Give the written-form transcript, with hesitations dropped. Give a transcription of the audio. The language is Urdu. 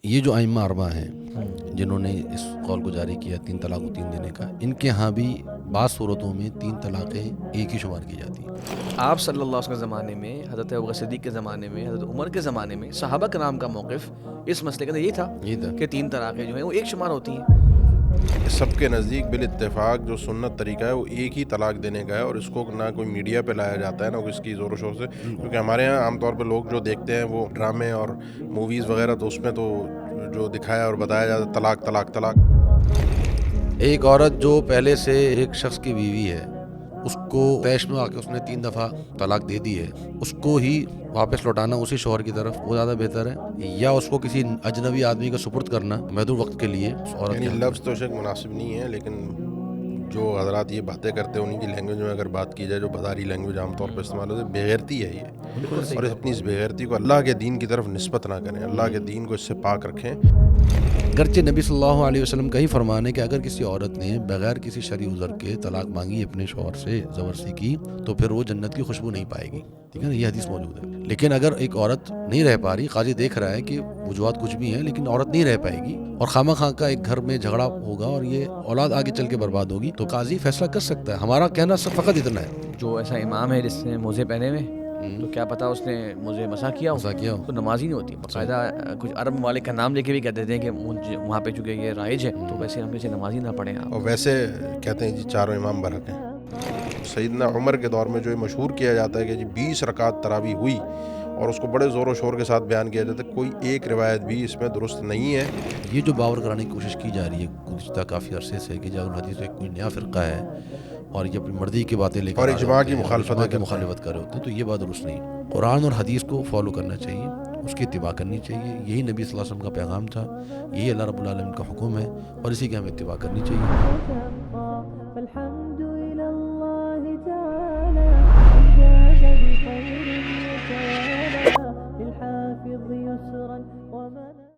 یہ جو ائمہ اربعہ ہیں جنہوں نے اس قول کو جاری کیا 3 طلاق و 3 دینے کا، ان کے ہاں بھی بعض صورتوں میں 3 طلاقیں ایک ہی شمار کی جاتی ہیں۔ آپ صلی اللہ علیہ وسلم کے زمانے میں، حضرت ابوبکر صدیق کے زمانے میں، حضرت عمر کے زمانے میں صحابہ کرام کا موقف اس مسئلے کے اندر یہ تھا کہ 3 طلاقیں جو ہیں وہ ایک شمار ہوتی ہیں۔ سب کے نزدیک بالاتفاق جو سنت طریقہ ہے وہ ایک ہی طلاق دینے کا ہے، اور اس کو نہ کوئی میڈیا پہ لایا جاتا ہے نہ اس کی زور و شور سے، کیونکہ ہمارے یہاں عام طور پہ لوگ جو دیکھتے ہیں وہ ڈرامے اور موویز وغیرہ، تو اس میں تو جو دکھایا اور بتایا جاتا ہے طلاق طلاق طلاق۔ ایک عورت جو پہلے سے ایک شخص کی بیوی ہے، اس کو پیش میں آ کے اس نے 3 دفعہ طلاق دے دی ہے، اس کو ہی واپس لوٹانا اسی شوہر کی طرف وہ زیادہ بہتر ہے، یا اس کو کسی اجنبی آدمی کا سپرد کرنا محدود وقت کے لیے اس عورت یعنی کے لفظ تو شک مناسب نہیں ہے، لیکن جو حضرات یہ باتیں کرتے ہیں انہیں کی لینگویج میں اگر بات کی جائے، جو بازاری لینگویج عام طور پہ استعمال ہوتی ہے، بےغیرتی ہے یہ، اور اپنی اس بےغیرتی کو اللہ کے دین کی طرف نسبت نہ کریں، اللہ کے دین کو اس سے پاک رکھیں۔ گرچہ نبی صلی اللہ علیہ وسلم کا ہی فرمان ہے کہ اگر کسی عورت نے بغیر کسی شرعی عذر کے طلاق مانگی اپنے شوہر سے، زبردستی کی، تو پھر وہ جنت کی خوشبو نہیں پائے گی، ٹھیک ہے نا، یہ حدیث موجود ہے۔ لیکن اگر ایک عورت نہیں رہ پا رہی، قاضی دیکھ رہا ہے کہ وجوہات کچھ بھی ہیں لیکن عورت نہیں رہ پائے گی اور خواہ خواہ کا ایک گھر میں جھگڑا ہوگا اور یہ اولاد آگے چل کے برباد ہوگی، تو قاضی فیصلہ کر سکتا ہے۔ ہمارا کہنا فقط اتنا ہے، جو ایسا امام ہے جس نے موزے پہنے ہوئے، تو کیا پتا اس نے مجھے مسا کیا ہو، تو نماز ہی نہیں ہوتی۔ باقاعدہ کچھ عرب ممالک کا نام لے کے بھی کہہ دیتے ہیں کہ وہاں پہ چونکہ یہ رائج ہے تو ویسے ہم اسے نماز ہی نہ پڑھیں آپ۔ اور ویسے کہتے ہیں جی چاروں امام برحق ہیں۔ سیدنا عمر کے دور میں جو مشہور کیا جاتا ہے کہ جی 20 رکعت تراویح ہوئی، اور اس کو بڑے زور و شور کے ساتھ بیان کیا جاتا ہے، کوئی ایک روایت بھی اس میں درست نہیں ہے۔ یہ جو باور کرانے کی کوشش کی جا رہی ہے گزشتہ کافی عرصے سے کہ جاگر حدیث ایک کوئی نیا فرقہ ہے اور یہ اپنی مرضی کی باتیں لے کر اور آ رہے اجماع ہوتے کی ہیں، مخالفت اجماع کی کرتے ہیں۔ مخالفت کر رہے ہوتے ہیں، تو یہ بات درست نہیں۔ قرآن اور حدیث کو فالو کرنا چاہیے، اس کی اتباع کرنی چاہیے، یہی نبی صلی اللہ علیہ وسلم کا پیغام تھا، یہی اللہ رب العالمین کا حکم ہے، اور اسی کی ہمیں اتباع کرنی چاہیے۔